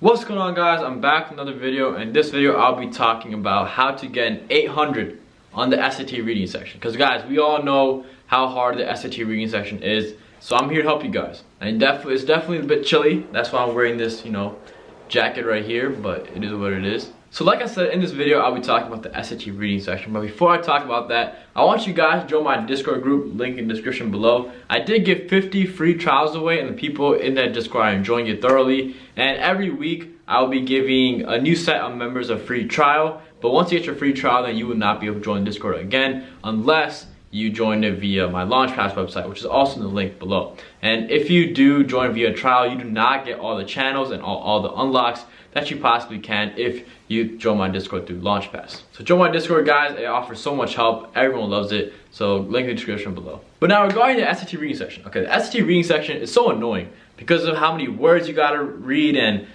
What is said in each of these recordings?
What's going on, guys? I'm back with another video. In this video I'll be talking about how to get an 800 on the SAT reading section, because guys, we all know how hard the SAT reading section is, so I'm here to help you guys. And it's definitely a bit chilly. That's why I'm wearing this, jacket right here, but it is what it is. So like I said, in this video I'll be talking about the SAT reading section, but before I talk about that, I want you guys to join my Discord group, link in the description below. I did give 50 free trials away, and the people in that Discord are enjoying it thoroughly. And every week I'll be giving a new set of members a free trial, but once you get your free trial, then you will not be able to join Discord again unless you join it via my Launchpass website, which is also in the link below. And if you do join via trial, you do not get all the channels and all the unlocks that you possibly can if you join my Discord through Launchpass. So join my Discord, guys. It offers so much help. Everyone loves it. So link in the description below. But now regarding the SAT reading section. Okay, the SAT reading section is so annoying because of how many words you gotta read, and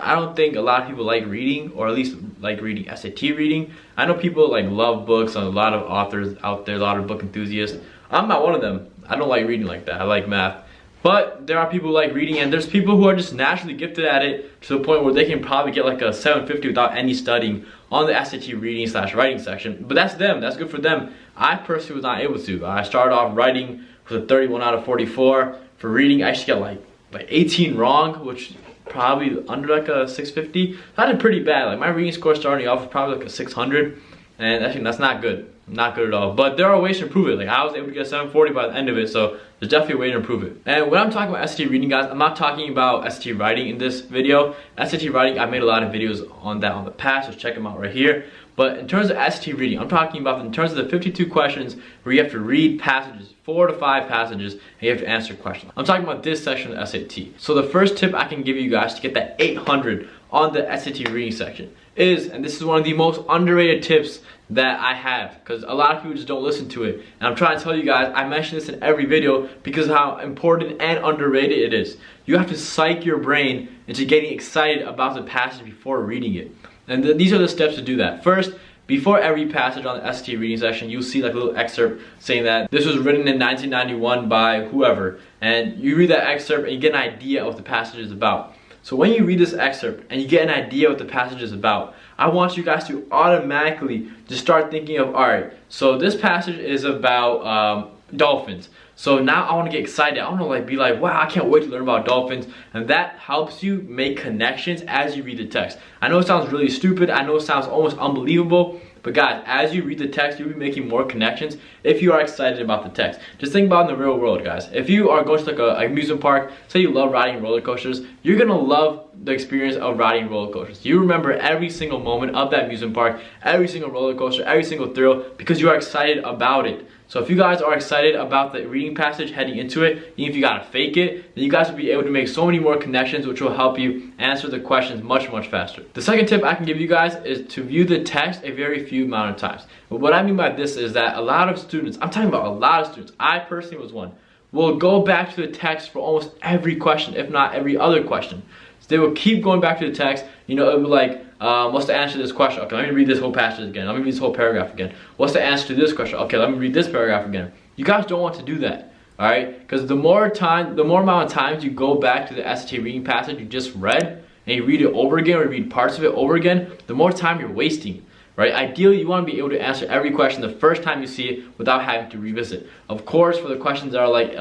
I don't think a lot of people like reading, or at least like reading SAT reading. I know people like love books, and a lot of authors out there, a lot of book enthusiasts. I'm not one of them. I don't like reading like that. I like math. But there are people who like reading, and there's people who are just naturally gifted at it to the point where they can probably get like a 750 without any studying on the SAT reading/writing section. But that's them. That's good for them. I personally was not able to. I started off writing with a 31 out of 44. For reading, I actually got like 18 wrong, which probably under like a 650. So I did pretty bad. Like my reading score starting off was probably like a 600, and actually that's not good. Not good at all. But there are ways to improve it. Like I was able to get 740 by the end of it, so there's definitely a way to improve it. And when I'm talking about SAT reading, guys, I'm not talking about SAT writing in this video. SAT writing, I made a lot of videos on that on the past, so check them out right here. But in terms of SAT reading, I'm talking about in terms of the 52 questions where you have to read passages, 4 to 5 passages, and you have to answer questions. I'm talking about this section of the SAT. So the first tip I can give you guys to get that 800 on the SAT reading section is, and this is one of the most underrated tips that I have, because a lot of people just don't listen to it. And I'm trying to tell you guys, I mention this in every video because of how important and underrated it is. You have to psych your brain into getting excited about the passage before reading it. And these are the steps to do that. First, before every passage on the SAT reading section, you'll see like a little excerpt saying that this was written in 1991 by whoever. And you read that excerpt and you get an idea of what the passage is about. So when you read this excerpt and you get an idea what the passage is about, I want you guys to automatically just start thinking of, alright, so this passage is about dolphins. So now I want to get excited. I want to be like, wow, I can't wait to learn about dolphins. And that helps you make connections as you read the text. I know it sounds really stupid. I know it sounds almost unbelievable. But guys, as you read the text, you'll be making more connections if you are excited about the text. Just think about it in the real world, guys. If you are going to like an amusement park, say you love riding roller coasters, you're gonna love the experience of riding roller coasters. You remember every single moment of that amusement park, every single roller coaster, every single thrill, because you are excited about it. So if you guys are excited about the reading passage heading into it, even if you gotta fake it, then you guys will be able to make so many more connections, which will help you answer the questions much faster. The second tip I can give you guys is to view the text a very few amount of times. But what I mean by this is that a lot of students, I'm talking about a lot of students, I personally was one, will go back to the text for almost every question, if not every other question. So they will keep going back to the text. It will be like, what's the answer to this question? Okay, let me read this whole passage again. Let me read this whole paragraph again. What's the answer to this question? Okay, let me read this paragraph again. You guys don't want to do that, all right? Because the more amount of times you go back to the SAT reading passage you just read, and you read it over again, or read parts of it over again, the more time you're wasting, right? Ideally, you want to be able to answer every question the first time you see it without having to revisit. Of course, for the questions that are like,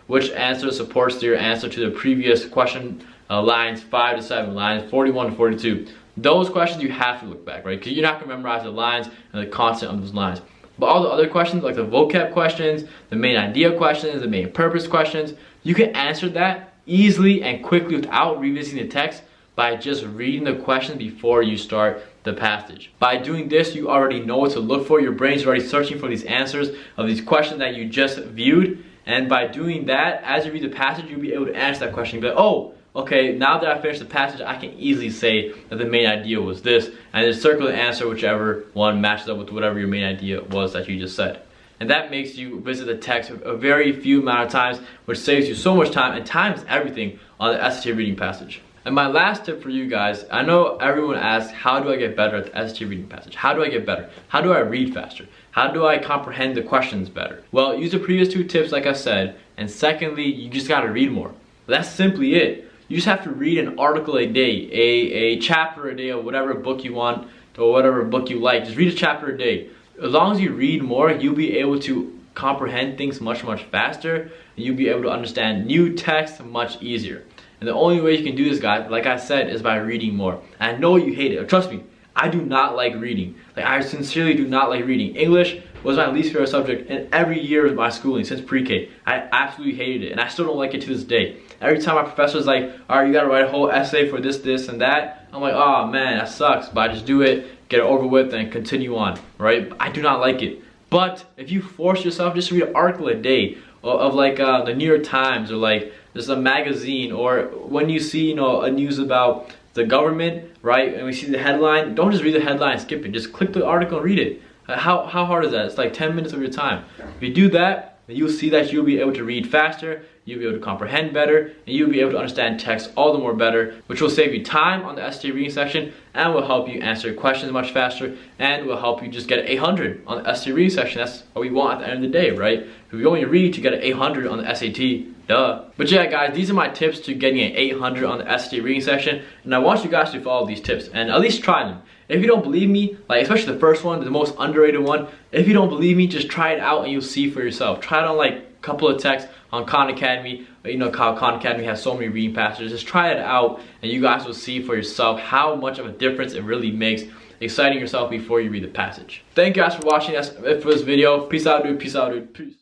which answer supports your answer to the previous question, lines 5 to 7, lines 41 to 42. Those questions you have to look back, right? Because you're not going to memorize the lines and the content of those lines. But all the other questions, like the vocab questions, the main idea questions, the main purpose questions, you can answer that easily and quickly without revisiting the text by just reading the questions before you start the passage. By doing this, you already know what to look for. Your brain's already searching for these answers of these questions that you just viewed. And by doing that, as you read the passage, you'll be able to answer that question. You'll be like, oh, okay, now that I finished the passage, I can easily say that the main idea was this, and just circle the answer whichever one matches up with whatever your main idea was that you just said. And that makes you visit the text a very few amount of times, which saves you so much time, and time is everything on the SAT reading passage. And my last tip for you guys, I know everyone asks, how do I get better at the SAT reading passage? How do I get better? How do I read faster? How do I comprehend the questions better? Well, use the previous 2 tips like I said, and secondly, you just gotta read more. That's simply it. You just have to read an article a day, a chapter a day of whatever book you want or whatever book you like. Just read a chapter a day. As long as you read more, you'll be able to comprehend things much faster, and you'll be able to understand new text much easier. And the only way you can do this, guys, like I said, is by reading more. And I know you hate it. Trust me, I do not like reading. Like, I sincerely do not like reading. English was my least favorite subject in every year of my schooling since pre-K. I absolutely hated it, and I still don't like it to this day. Every time my professor's like, all right, you gotta write a whole essay for this, and that, I'm like, oh man, that sucks. But I just do it, get it over with, and continue on, right? I do not like it. But if you force yourself just to read an article a day of like the New York Times, or like just a magazine, or when you see, you know, a news about the government, right, and we see the headline, don't just read the headline and skip it. Just click the article and read it. How hard is that? It's like 10 minutes of your time. If you do that, then you'll see that you'll be able to read faster, you'll be able to comprehend better, and you'll be able to understand text all the more better, which will save you time on the SAT reading section, and will help you answer questions much faster, and will help you just get an 800 on the SAT reading section. That's what we want at the end of the day, right? If you only read to get an 800 on the SAT, duh. But yeah, guys, these are my tips to getting an 800 on the SAT reading section, and I want you guys to follow these tips and at least try them. If you don't believe me, like especially the first one, the most underrated one, if you don't believe me, just try it out and you'll see for yourself. Try it on like a couple of texts on Khan Academy. You know, Khan Academy has so many reading passages. Just try it out and you guys will see for yourself how much of a difference it really makes exciting yourself before you read the passage. Thank you guys for watching. That's it for this video. Peace out, dude. Peace out, dude. Peace.